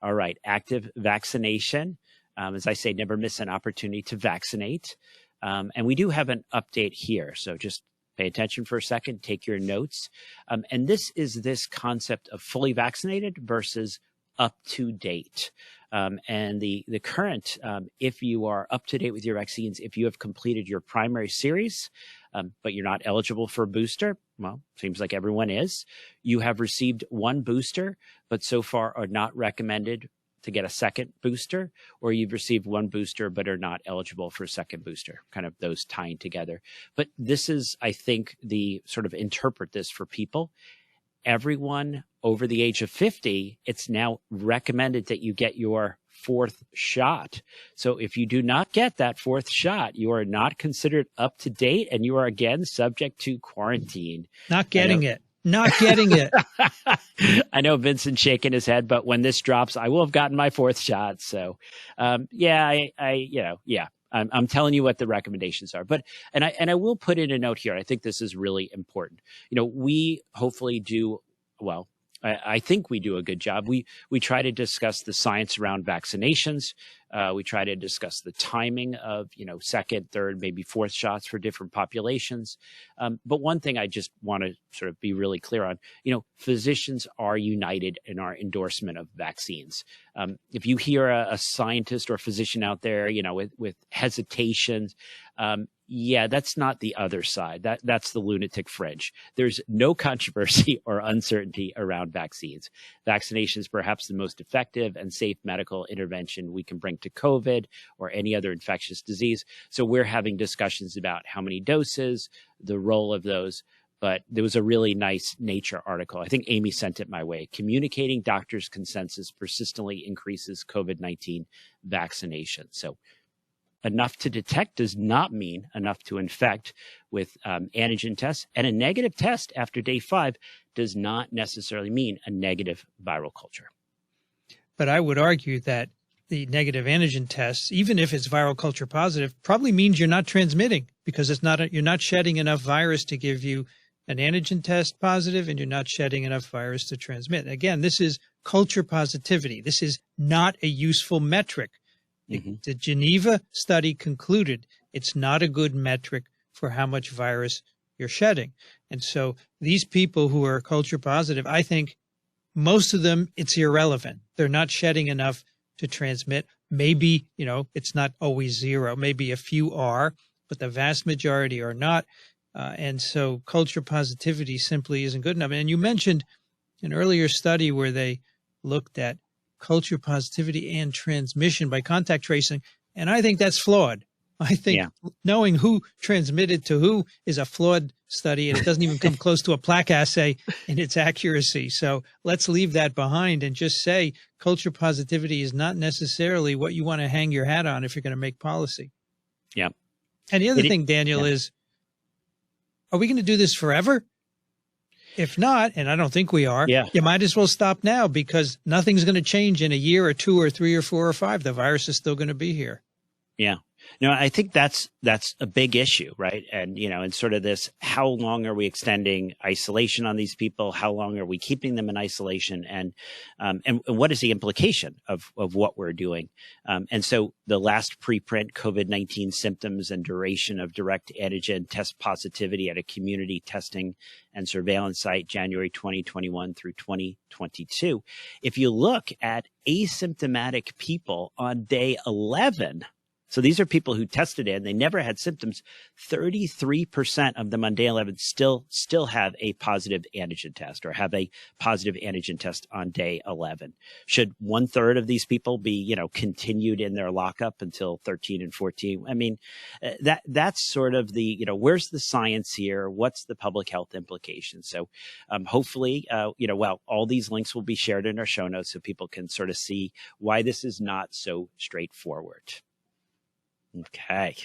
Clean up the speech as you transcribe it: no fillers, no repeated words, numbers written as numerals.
All right, active vaccination. As I say, never miss an opportunity to vaccinate. And we do have an update here. So just pay attention for a second, take your notes. And this is this concept of fully vaccinated versus up to date. And the current, if you are up to date with your vaccines, if you have completed your primary series, but you're not eligible for a booster, well, seems like everyone is. You have received one booster, but so far are not recommended to get a second booster, or you've received one booster but are not eligible for a second booster, kind of those tying together. But this is, I think, the sort of interpret this for people. Everyone over the age of 50, it's now recommended that you get your fourth shot. So if you do not get that fourth shot, you are not considered up to date, and you are again subject to quarantine. Not getting it. Not getting it. I know Vincent's shaking his head, but when this drops, I will have gotten my fourth shot. So, I'm telling you what the recommendations are. But, and I will put in a note here. I think this is really important. We hopefully do, well, I think we do a good job. We try to discuss the science around vaccinations. We try to discuss the timing of, second, third, maybe fourth shots for different populations. But one thing I just want to sort of be really clear on, physicians are united in our endorsement of vaccines. If you hear a scientist or physician out there, with hesitations, yeah, that's not the other side. That's the lunatic fringe. There's no controversy or uncertainty around vaccines. Vaccination is perhaps the most effective and safe medical intervention we can bring to COVID or any other infectious disease. So we're having discussions about how many doses, the role of those. But there was a really nice Nature article. I think Amy sent it my way. Communicating doctors' consensus persistently increases COVID-19 vaccination. So enough to detect does not mean enough to infect with antigen tests. And a negative test after day 5 does not necessarily mean a negative viral culture. But I would argue that the negative antigen tests, even if it's viral culture positive, probably means you're not transmitting, because you're not shedding enough virus to give you an antigen test positive, and you're not shedding enough virus to transmit. Again, this is culture positivity. This is not a useful metric. The Geneva study concluded it's not a good metric for how much virus you're shedding. And so these people who are culture positive, I think most of them, it's irrelevant. They're not shedding enough to transmit. Maybe, it's not always zero. Maybe a few are, but the vast majority are not. And so culture positivity simply isn't good enough. And you mentioned an earlier study where they looked at culture positivity and transmission by contact tracing. And I think that's flawed. I think knowing who transmitted to who is a flawed study, and it doesn't even come close to a plaque assay in its accuracy. So let's leave that behind and just say culture positivity is not necessarily what you want to hang your hat on if you're going to make policy. Yeah. And the other thing, Daniel, is, are we going to do this forever? If not, and I don't think we are, you might as well stop now, because nothing's going to change in a year or 2 or 3 or 4 or 5. The virus is still going to be here. Yeah. No, I think that's a big issue, right? And, and sort of this, how long are we extending isolation on these people? How long are we keeping them in isolation? And what is the implication of what we're doing? And so the last preprint, COVID-19 symptoms and duration of direct antigen test positivity at a community testing and surveillance site, January 2021 through 2022. If you look at asymptomatic people on day 11, so these are people who tested in, they never had symptoms. 33% of them on day 11 still have a positive antigen test, or have a positive antigen test on day 11. Should 1/3 of these people be, continued in their lockup until 13 and 14? I mean, that's sort of the, where's the science here? What's the public health implications? So hopefully, all these links will be shared in our show notes so people can sort of see why this is not so straightforward. Okay.